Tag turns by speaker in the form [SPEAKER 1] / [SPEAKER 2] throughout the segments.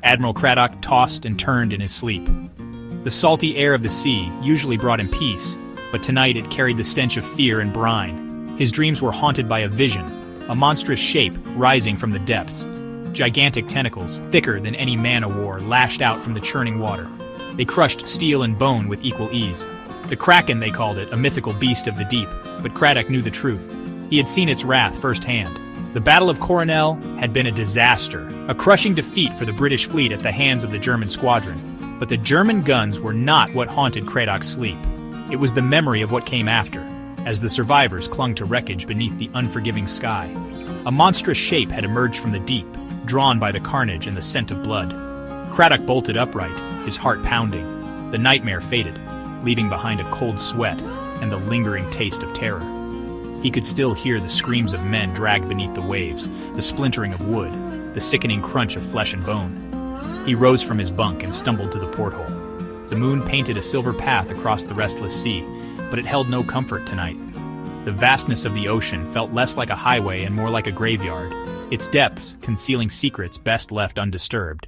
[SPEAKER 1] Admiral Craddock tossed and turned in his sleep. The salty air of the sea usually brought him peace, but tonight it carried the stench of fear and brine. His dreams were haunted by a vision, a monstrous shape rising from the depths. Gigantic tentacles, thicker than any man-o-war, lashed out from the churning water. They crushed steel and bone with equal ease. The Kraken, they called it, a mythical beast of the deep, but Craddock knew the truth. He had seen its wrath firsthand. The Battle of Coronel had been a disaster, a crushing defeat for the British fleet at the hands of the German squadron. But the German guns were not what haunted Craddock's sleep. It was the memory of what came after, as the survivors clung to wreckage beneath the unforgiving sky. A monstrous shape had emerged from the deep, drawn by the carnage and the scent of blood. Craddock bolted upright, his heart pounding. The nightmare faded, leaving behind a cold sweat and the lingering taste of terror. He could still hear the screams of men dragged beneath the waves, the splintering of wood, the sickening crunch of flesh and bone. He rose from his bunk and stumbled to the porthole. The moon painted a silver path across the restless sea, but it held no comfort tonight. The vastness of the ocean felt less like a highway and more like a graveyard, its depths concealing secrets best left undisturbed.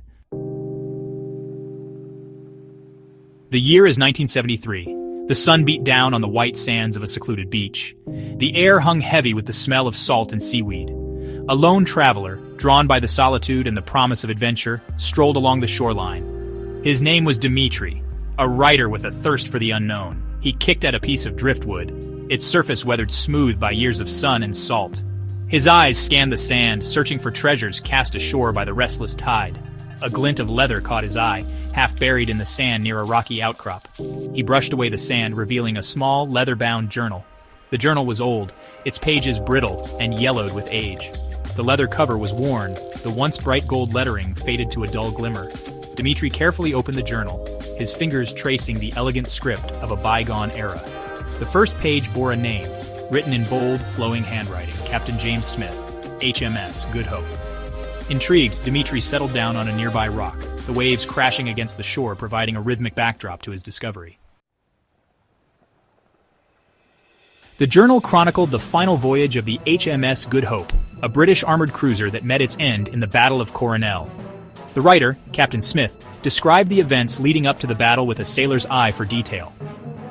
[SPEAKER 1] The year is 1973. The sun beat down on the white sands of a secluded beach. The air hung heavy with the smell of salt and seaweed. A lone traveler, drawn by the solitude and the promise of adventure, strolled along the shoreline. His name was Dmitri, a writer with a thirst for the unknown. He kicked at a piece of driftwood, its surface weathered smooth by years of sun and salt. His eyes scanned the sand, searching for treasures cast ashore by the restless tide. A glint of leather caught his eye, half buried in the sand near a rocky outcrop. He brushed away the sand, revealing a small, leather-bound journal. The journal was old, its pages brittle and yellowed with age. The leather cover was worn, the once bright gold lettering faded to a dull glimmer. Dmitri carefully opened the journal, his fingers tracing the elegant script of a bygone era. The first page bore a name, written in bold, flowing handwriting: Captain James Smith, HMS Good Hope. Intrigued, Dmitri settled down on a nearby rock, the waves crashing against the shore providing a rhythmic backdrop to his discovery. The journal chronicled the final voyage of the HMS Good Hope, a British armored cruiser that met its end in the Battle of Coronel. The writer, Captain Smith, described the events leading up to the battle with a sailor's eye for detail.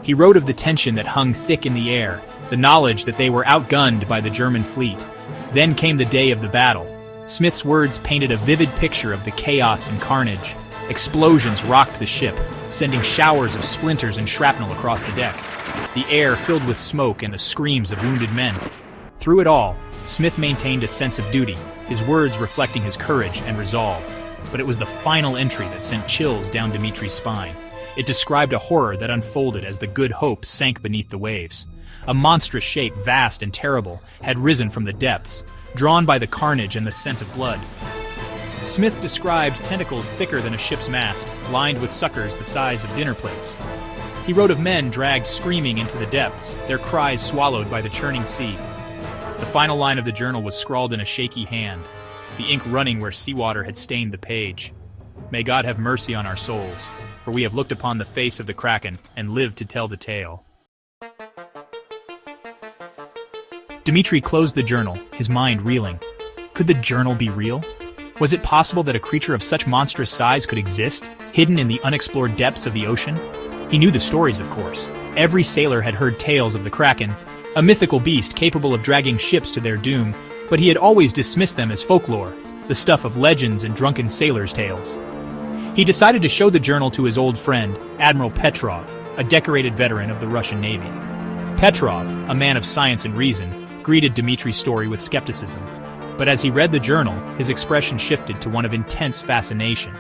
[SPEAKER 1] He wrote of the tension that hung thick in the air, the knowledge that they were outgunned by the German fleet. Then came the day of the battle. Smith's words painted a vivid picture of the chaos and carnage. Explosions rocked the ship, sending showers of splinters and shrapnel across the deck. The air filled with smoke and the screams of wounded men. Through it all, Smith maintained a sense of duty, his words reflecting his courage and resolve. But it was the final entry that sent chills down Dmitri's spine. It described a horror that unfolded as the Good Hope sank beneath the waves. A monstrous shape, vast and terrible, had risen from the depths, drawn by the carnage and the scent of blood. Smith described tentacles thicker than a ship's mast, lined with suckers the size of dinner plates. He wrote of men dragged screaming into the depths, their cries swallowed by the churning sea. The final line of the journal was scrawled in a shaky hand, the ink running where seawater had stained the page. May God have mercy on our souls, for we have looked upon the face of the Kraken and lived to tell the tale. Dmitri closed the journal, his mind reeling. Could the journal be real? Was it possible that a creature of such monstrous size could exist, hidden in the unexplored depths of the ocean? He knew the stories, of course. Every sailor had heard tales of the Kraken, a mythical beast capable of dragging ships to their doom, but he had always dismissed them as folklore, the stuff of legends and drunken sailors' tales. He decided to show the journal to his old friend, Admiral Petrov, a decorated veteran of the Russian Navy. Petrov, a man of science and reason, greeted Dmitri's story with skepticism. But as he read the journal, his expression shifted to one of intense fascination.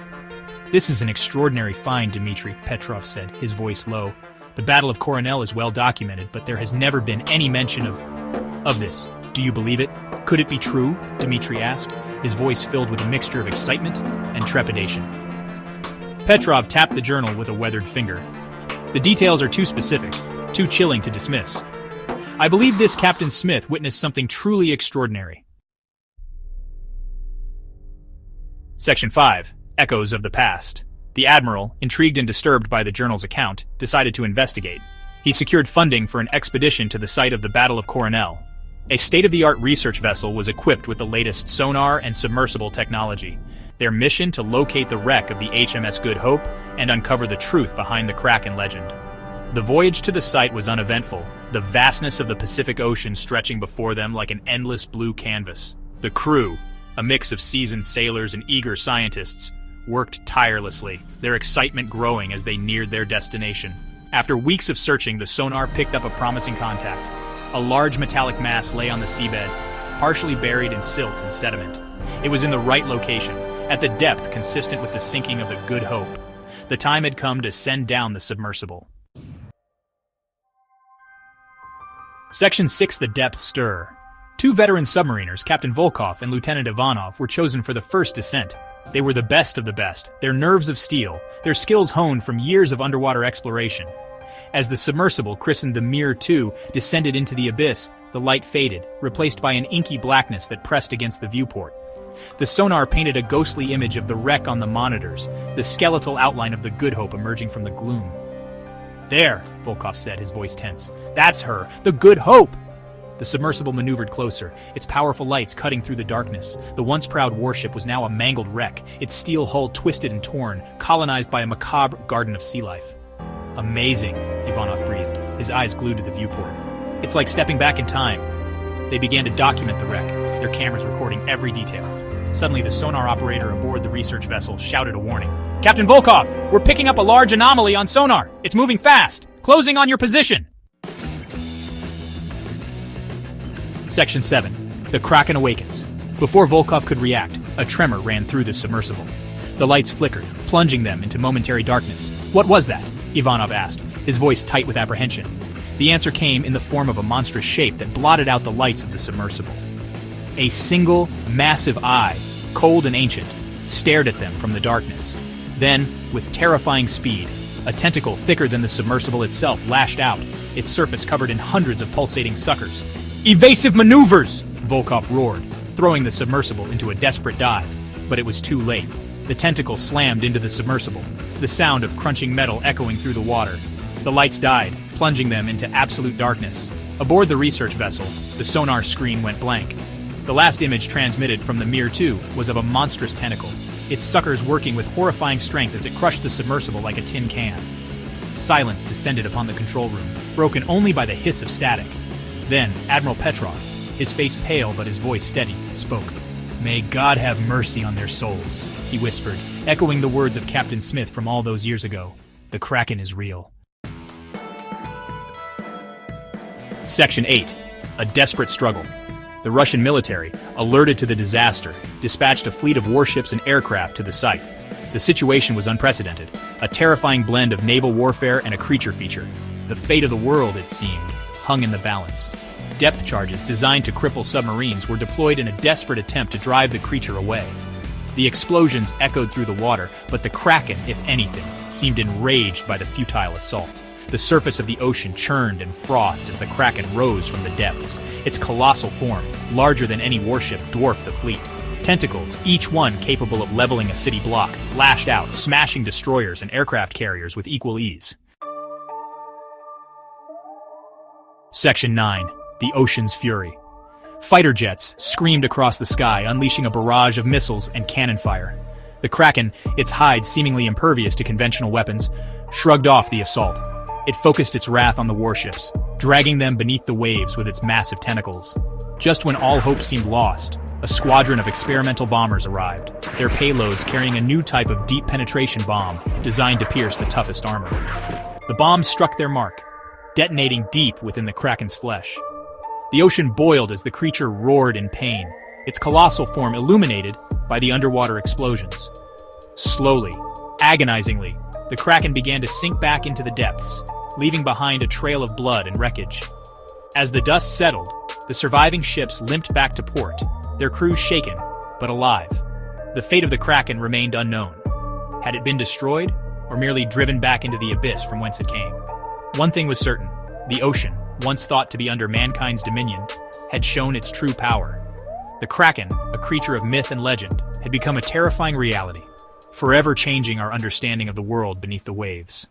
[SPEAKER 1] "This is an extraordinary find, Dmitri," Petrov said, his voice low. "The Battle of Coronel is well documented, but there has never been any mention of this. Do you believe it? Could it be true?" Dmitri asked, his voice filled with a mixture of excitement and trepidation. Petrov tapped the journal with a weathered finger. "The details are too specific, too chilling to dismiss. I believe this Captain Smith witnessed something truly extraordinary." Section 5. Echoes of the Past. The Admiral, intrigued and disturbed by the journal's account, decided to investigate. He secured funding for an expedition to the site of the Battle of Coronel. A state-of-the-art research vessel was equipped with the latest sonar and submersible technology. Their mission to locate the wreck of the HMS Good Hope and uncover the truth behind the Kraken legend. The voyage to the site was uneventful, the vastness of the Pacific Ocean stretching before them like an endless blue canvas. The crew, a mix of seasoned sailors and eager scientists, worked tirelessly, their excitement growing as they neared their destination. After weeks of searching, the sonar picked up a promising contact. A large metallic mass lay on the seabed, partially buried in silt and sediment. It was in the right location, at the depth consistent with the sinking of the Good Hope. The time had come to send down the submersible. Section 6: The Depth Stir. Two veteran submariners, Captain Volkov and Lieutenant Ivanov, were chosen for the first descent. They were the best of the best, their nerves of steel, their skills honed from years of underwater exploration. As the submersible, christened the Mir 2, descended into the abyss, the light faded, replaced by an inky blackness that pressed against the viewport. The sonar painted a ghostly image of the wreck on the monitors, the skeletal outline of the Good Hope emerging from the gloom. "There," Volkov said, his voice tense. "That's her, the Good Hope!" The submersible maneuvered closer, its powerful lights cutting through the darkness. The once proud warship was now a mangled wreck, its steel hull twisted and torn, colonized by a macabre garden of sea life. "Amazing," Ivanov breathed, his eyes glued to the viewport. "It's like stepping back in time." They began to document the wreck, their cameras recording every detail. Suddenly, the sonar operator aboard the research vessel shouted a warning. "Captain Volkov, we're picking up a large anomaly on sonar. It's moving fast. Closing on your position." Section 7. The Kraken Awakens. Before Volkov could react, a tremor ran through the submersible. The lights flickered, plunging them into momentary darkness. "What was that?" Ivanov asked, his voice tight with apprehension. The answer came in the form of a monstrous shape that blotted out the lights of the submersible. A single, massive eye, cold and ancient, stared at them from the darkness. Then, with terrifying speed, a tentacle thicker than the submersible itself lashed out, its surface covered in hundreds of pulsating suckers. "Evasive maneuvers!" Volkov roared, throwing the submersible into a desperate dive. But it was too late. The tentacle slammed into the submersible, the sound of crunching metal echoing through the water. The lights died, plunging them into absolute darkness. Aboard the research vessel, the sonar screen went blank. The last image transmitted from the Mir 2 was of a monstrous tentacle, its suckers working with horrifying strength as it crushed the submersible like a tin can. Silence descended upon the control room, broken only by the hiss of static. Then, Admiral Petrov, his face pale but his voice steady, spoke. "May God have mercy on their souls," he whispered, echoing the words of Captain Smith from all those years ago. The Kraken is real. Section 8. A desperate struggle. The Russian military, alerted to the disaster, dispatched a fleet of warships and aircraft to the site. The situation was unprecedented, a terrifying blend of naval warfare and a creature feature. The fate of the world, it seemed, hung in the balance. Depth charges designed to cripple submarines were deployed in a desperate attempt to drive the creature away. The explosions echoed through the water, but the Kraken, if anything, seemed enraged by the futile assault. The surface of the ocean churned and frothed as the Kraken rose from the depths. Its colossal form, larger than any warship, dwarfed the fleet. Tentacles, each one capable of leveling a city block, lashed out, smashing destroyers and aircraft carriers with equal ease. Section 9. The Ocean's Fury. Fighter jets screamed across the sky, unleashing a barrage of missiles and cannon fire. The Kraken, its hide seemingly impervious to conventional weapons, shrugged off the assault. It focused its wrath on the warships, dragging them beneath the waves with its massive tentacles. Just when all hope seemed lost, a squadron of experimental bombers arrived, their payloads carrying a new type of deep penetration bomb designed to pierce the toughest armor. The bombs struck their mark, detonating deep within the Kraken's flesh. The ocean boiled as the creature roared in pain, its colossal form illuminated by the underwater explosions. Slowly, agonizingly, the Kraken began to sink back into the depths, leaving behind a trail of blood and wreckage. As the dust settled, the surviving ships limped back to port, their crews shaken, but alive. The fate of the Kraken remained unknown. Had it been destroyed, or merely driven back into the abyss from whence it came? One thing was certain: the ocean, once thought to be under mankind's dominion, had shown its true power. The Kraken, a creature of myth and legend, had become a terrifying reality, forever changing our understanding of the world beneath the waves.